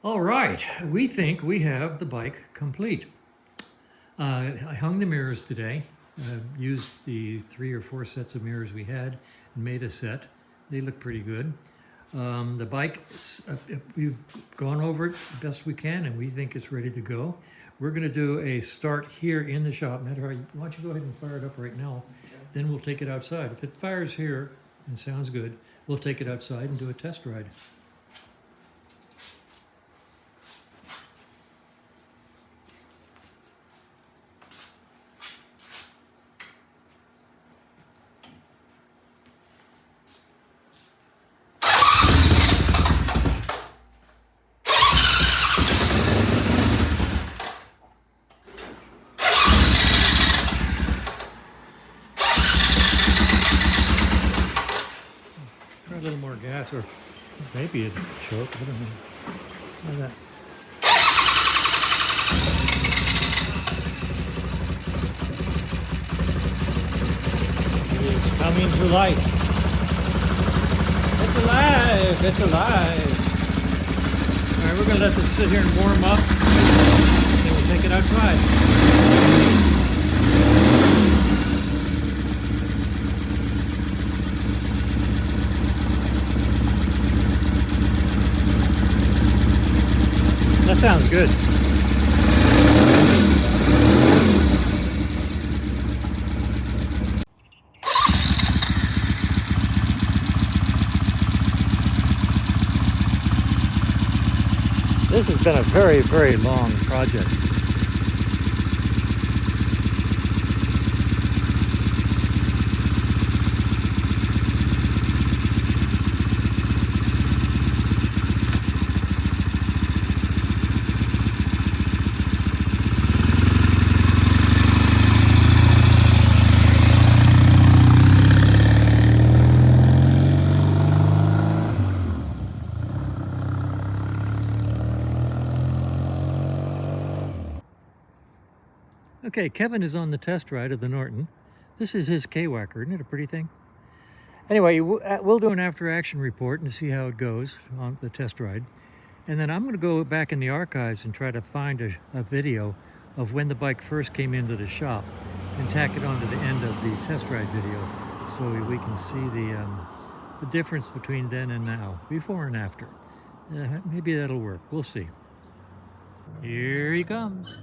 All right, we think we have the bike complete. I hung the mirrors today, used the 3 or 4 sets of mirrors we had and made a set. They look pretty good. The bike, we've gone over it the best we can and we think it's ready to go. We're going to do a start here in the shop. Matter of fact, why don't you go ahead and fire it up right now? Okay. Then we'll take it outside. If it fires here and sounds good, we'll take it outside and do a test ride. Try a little more gas, or maybe it's choke. I don't know. How's that? It is coming to life. It's alive! It's alive! All right, we're gonna let this sit here and warm up, and then we'll take it outside. That sounds good. This has been a very, very long project. Okay, Kevin is on the test ride of the Norton. This is his K-Wacker, isn't it a pretty thing? Anyway, we'll do an after-action report and see how it goes on the test ride. And then I'm going to go back in the archives and try to find a video of when the bike first came into the shop and tack it onto the end of the test ride video so we can see the difference between then and now, before and after. Maybe that'll work. We'll see. Here he comes.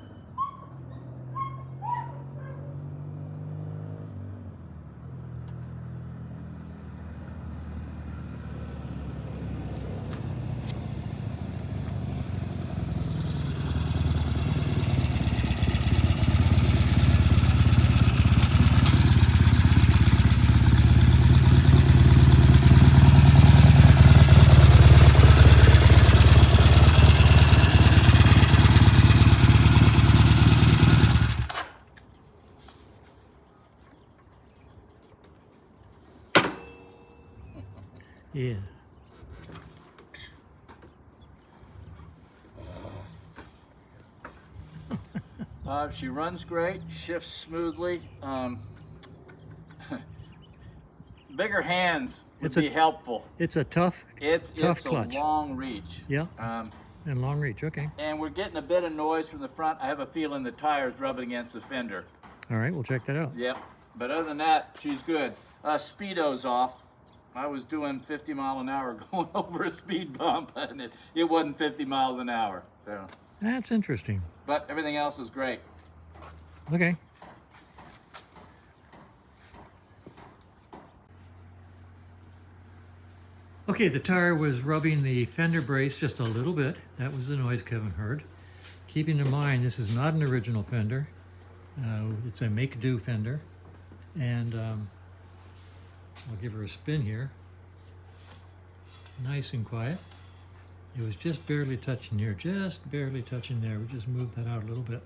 Yeah. She runs great, shifts smoothly. Bigger hands would be helpful. It's a tough clutch. A long reach. Yeah. And long reach, okay. And we're getting a bit of noise from the front. I have a feeling the tire's rubbing against the fender. All right, we'll check that out. Yep. But other than that, she's good. Speedo's off. I was doing 50 mile an hour going over a speed bump, and it wasn't 50 miles an hour. So. That's interesting. But everything else is great. Okay. Okay, the tire was rubbing the fender brace just a little bit. That was the noise Kevin heard. Keeping in mind, this is not an original fender. It's a make-do fender. And I'll give her a spin here. Nice and quiet. It was just barely touching here, just barely touching there. We just moved that out a little bit.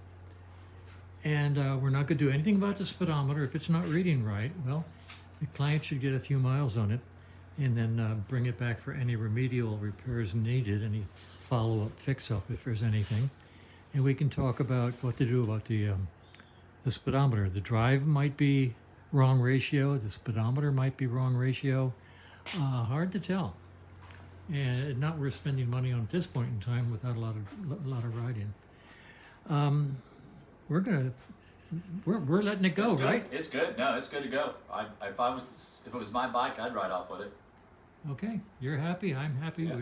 And we're not going to do anything about the speedometer. If it's not reading right, well, the client should get a few miles on it and then bring it back for any remedial repairs needed, any follow-up fix-up if there's anything. And we can talk about what to do about the speedometer. The drive might be wrong ratio, the speedometer might be wrong ratio. Hard to tell. and not worth spending money on at this point in time without a lot of riding. We're letting it go, It's good. right? It's good. No, it's good to go. If it was my bike, I'd ride off with it. Okay, you're happy, I'm happy, Yeah.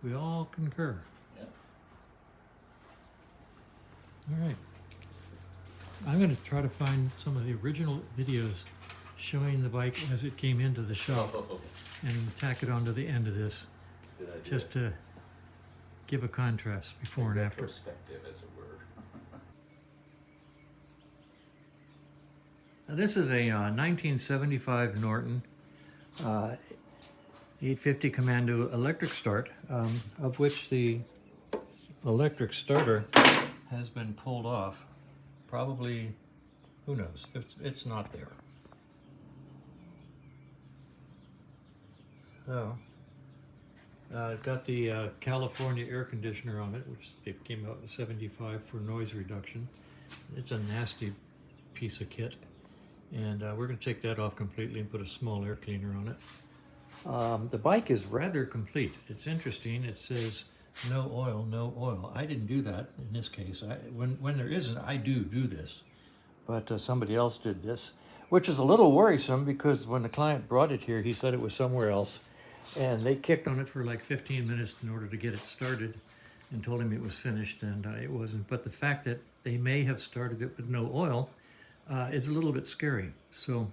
we all concur. Yeah. All right. I'm going to try to find some of the original videos showing the bike as it came into the shop and tack it onto the end of this, Good idea. just to give a contrast before and after. Perspective, as it were. Now, this is a 1975 Norton 850 Commando electric start, of which the electric starter has been pulled off. Probably, who knows, it's not there. So, I've got the California air conditioner on it, which they came out with 75 for noise reduction. It's a nasty piece of kit. And we're going to take that off completely and put a small air cleaner on it. The bike is rather complete. It's interesting. It says no oil, no oil. I didn't do that in this case. When there isn't, I do this. But somebody else did this, which is a little worrisome because when the client brought it here, he said it was somewhere else. And they kicked on it for like 15 minutes in order to get it started and told him it was finished, and it wasn't. But the fact that they may have started it with no oil is a little bit scary. So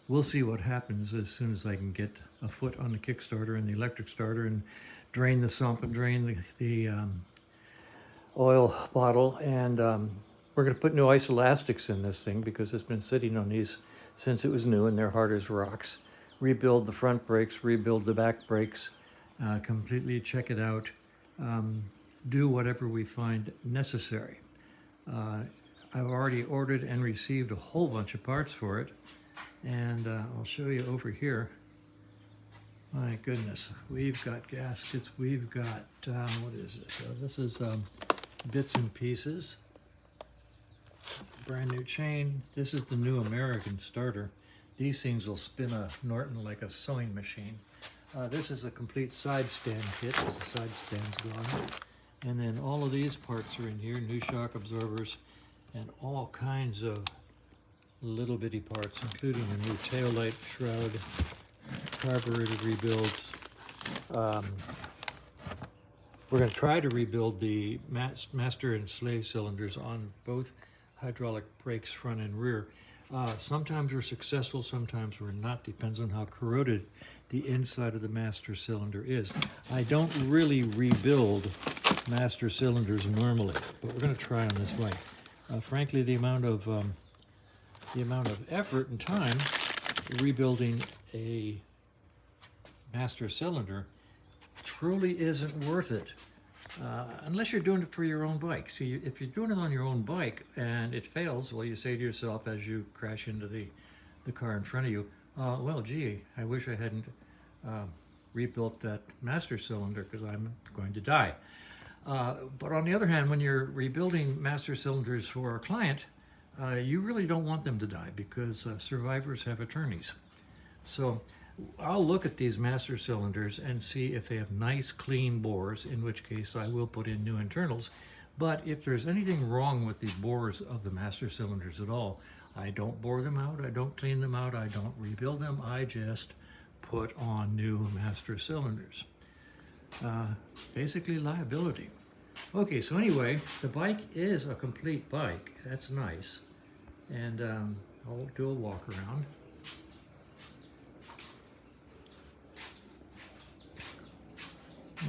we'll see what happens as soon as I can get a foot on the Kickstarter and the electric starter and drain the sump and drain the oil bottle. And we're going to put new iso-elastics in this thing because it's been sitting on these since it was new and they're hard as rocks. Rebuild the front brakes, rebuild the back brakes, completely check it out, do whatever we find necessary. I've already ordered and received a whole bunch of parts for it, and I'll show you over here. My goodness, we've got gaskets, we've got, what is this? This is bits and pieces. Brand new chain. This is the new American starter. These things will spin a Norton like a sewing machine. This is a complete side stand kit because the side stand's gone. And then all of these parts are in here, new shock absorbers, and all kinds of little bitty parts, including a new taillight shroud, carburetor rebuilds. We're going to try to rebuild the master and slave cylinders on both hydraulic brakes, front and rear. Sometimes we're successful, sometimes we're not, depends on how corroded the inside of the master cylinder is. I don't really rebuild master cylinders normally, but we're going to try on this bike. Frankly, the amount of effort and time rebuilding a master cylinder truly isn't worth it, unless you're doing it for your own bike. See, if you're doing it on your own bike and it fails, well, you say to yourself as you crash into the car in front of you, well, gee, I wish I hadn't rebuilt that master cylinder because I'm going to die. But on the other hand, when you're rebuilding master cylinders for a client, you really don't want them to die because survivors have attorneys. So I'll look at these master cylinders and see if they have nice clean bores, in which case I will put in new internals. But if there's anything wrong with the bores of the master cylinders at all, I don't bore them out, I don't clean them out, I don't rebuild them, I just put on new master cylinders. Basically liability. Okay, so anyway, the bike is a complete bike. That's nice. And I'll do a walk around.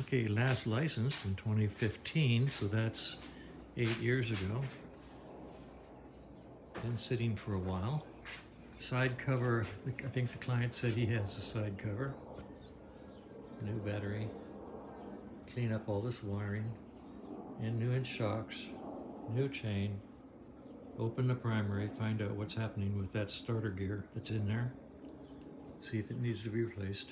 Okay, last licensed in 2015, so that's 8 years ago. Been sitting for a while. Side cover, I think the client said he has a side cover. New battery. Clean up all this wiring. And new inch shocks. New chain. Open the primary, find out what's happening with that starter gear that's in there. See if it needs to be replaced.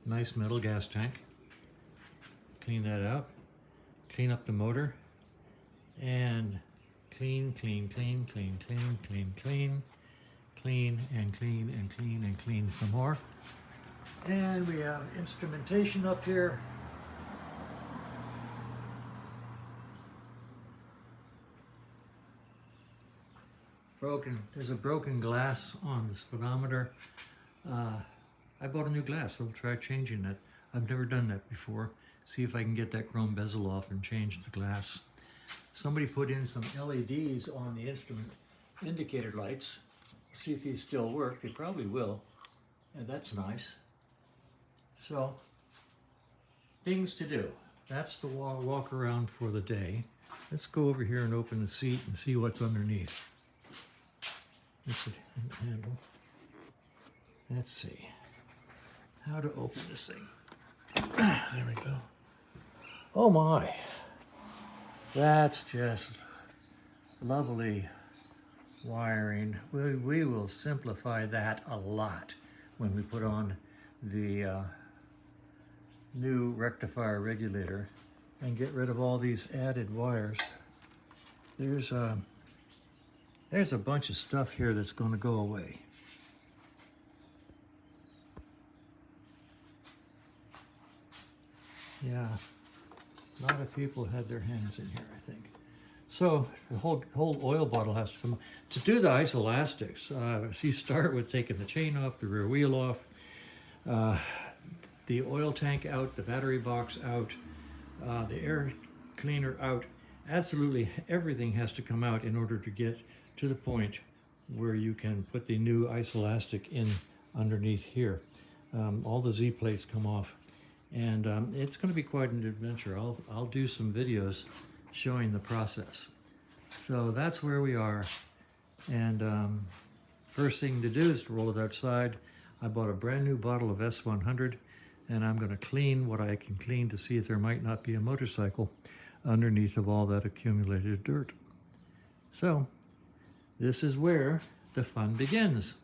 Nice metal gas tank. Clean that out. Clean up the motor. And clean. clean and clean and clean and clean some more. And we have instrumentation up here. There's a broken glass on the speedometer. I bought a new glass, so I'll try changing that. I've never done that before. See if I can get that chrome bezel off and change the glass. Somebody put in some LEDs on the instrument indicator lights. See if these still work. They probably will. And that's nice. So, things to do. That's the walk around for the day. Let's go over here and open the seat and see what's underneath. This is a handle. Let's see how to open this thing. There we go. Oh my, that's just lovely wiring. We will simplify that a lot when we put on the new rectifier regulator and get rid of all these added wires. There's a bunch of stuff here that's going to go away. Yeah, a lot of people had their hands in here, I think. So the whole oil bottle has to come on. To do the isoelastics, you start with taking the chain off, the rear wheel off, the oil tank out, the battery box out, the air cleaner out. Absolutely everything has to come out in order to get to the point where you can put the new isoelastic in underneath here. All the Z plates come off. And it's going to be quite an adventure. I'll do some videos showing the process. So that's where we are. And first thing to do is to roll it outside. I bought a brand new bottle of S100, and I'm going to clean what I can clean to see if there might not be a motorcycle underneath of all that accumulated dirt. So this is where the fun begins.